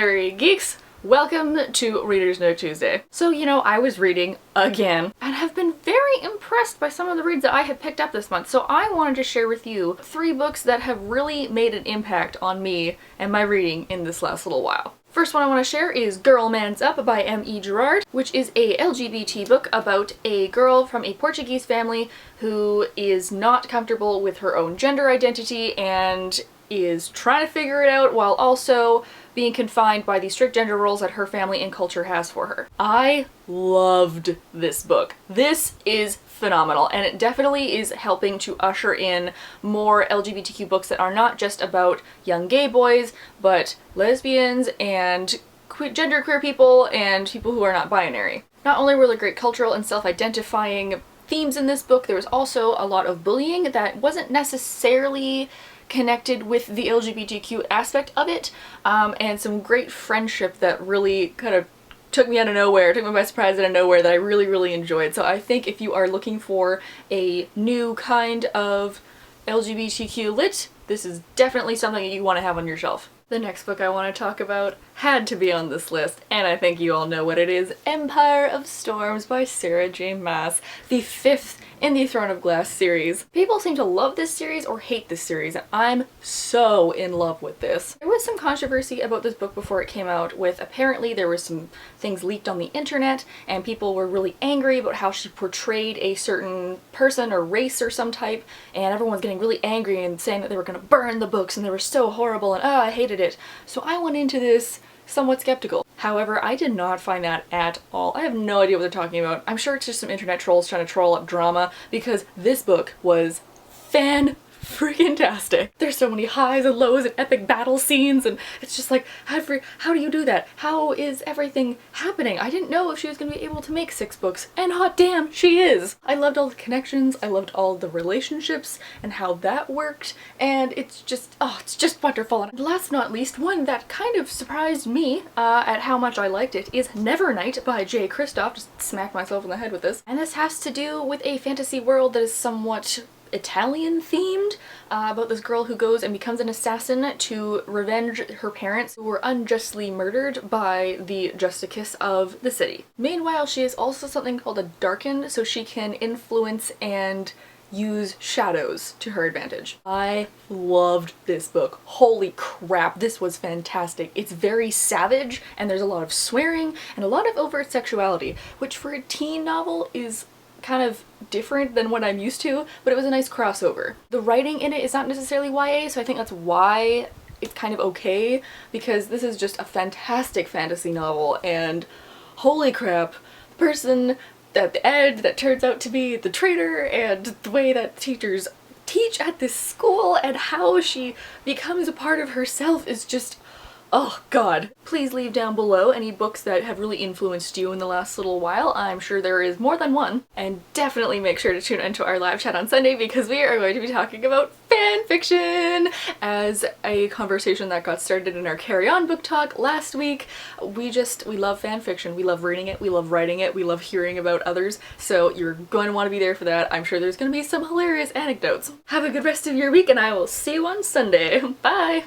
literary geeks. Welcome to Reader's Note Tuesday. So, I was reading again and have been very impressed by some of the reads that I have picked up this month. So I wanted to share with you 3 books that have really made an impact on me and my reading in this last little while. First one I want to share is Girl Man's Up by M.E. Gerard, which is a LGBT book about a girl from a Portuguese family who is not comfortable with her own gender identity and is trying to figure it out while also being confined by the strict gender roles that her family and culture has for her. I loved this book. This is phenomenal, and it definitely is helping to usher in more LGBTQ books that are not just about young gay boys, but lesbians and genderqueer people and people who are not binary. Not only were there great cultural and self-identifying themes in this book, there was also a lot of bullying that wasn't necessarily connected with the LGBTQ aspect of it, and some great friendship that really kind of took me out of nowhere, took me by surprise out of nowhere, that I really enjoyed. So I think if you are looking for a new kind of LGBTQ lit, this is definitely something that you want to have on your shelf. The next book I want to talk about had to be on this list, and I think you all know what it is. Empire of Storms by Sarah J. Maas, the 5th in the Throne of Glass series. People seem to love this series or hate this series, and I'm so in love with this. There was some controversy about this book before it came out, with apparently there were some things leaked on the internet, and people were really angry about how she portrayed a certain person or race or some type, and everyone was getting really angry and saying that they were going to burn the books and they were so horrible and I hated it. So I went into this somewhat skeptical. However, I did not find that at all. I have no idea what they're talking about. I'm sure it's just some internet trolls trying to troll up drama, because this book was fan-freaking-tastic. There's so many highs and lows and epic battle scenes, and it's just like, how do you do that? How is everything happening? I didn't know if she was going to be able to make 6 books, and hot damn, she is! I loved all the connections, I loved all the relationships and how that worked, and it's just wonderful. And last but not least, one that kind of surprised me at how much I liked it is Nevernight by J. Kristoff. Just smacked myself in the head with this. And this has to do with a fantasy world that is somewhat Italian themed, about this girl who goes and becomes an assassin to revenge her parents who were unjustly murdered by the Justicus of the city. Meanwhile, she is also something called a Darken, so she can influence and use shadows to her advantage. I loved this book. Holy crap, this was fantastic. It's very savage, and there's a lot of swearing and a lot of overt sexuality, which for a teen novel is kind of different than what I'm used to, but it was a nice crossover. The writing in it is not necessarily YA, so I think that's why it's kind of okay, because this is just a fantastic fantasy novel, and holy crap, the person at the end that turns out to be the traitor, and the way that teachers teach at this school and how she becomes a part of herself is just, oh god. Please leave down below any books that have really influenced you in the last little while. I'm sure there is more than one. And definitely make sure to tune into our live chat on Sunday, because we are going to be talking about fan fiction as a conversation that got started in our Carry On book talk last week. We love fan fiction. We love reading it, we love writing it, we love hearing about others, so you're going to want to be there for that. I'm sure there's going to be some hilarious anecdotes. Have a good rest of your week, and I will see you on Sunday. Bye!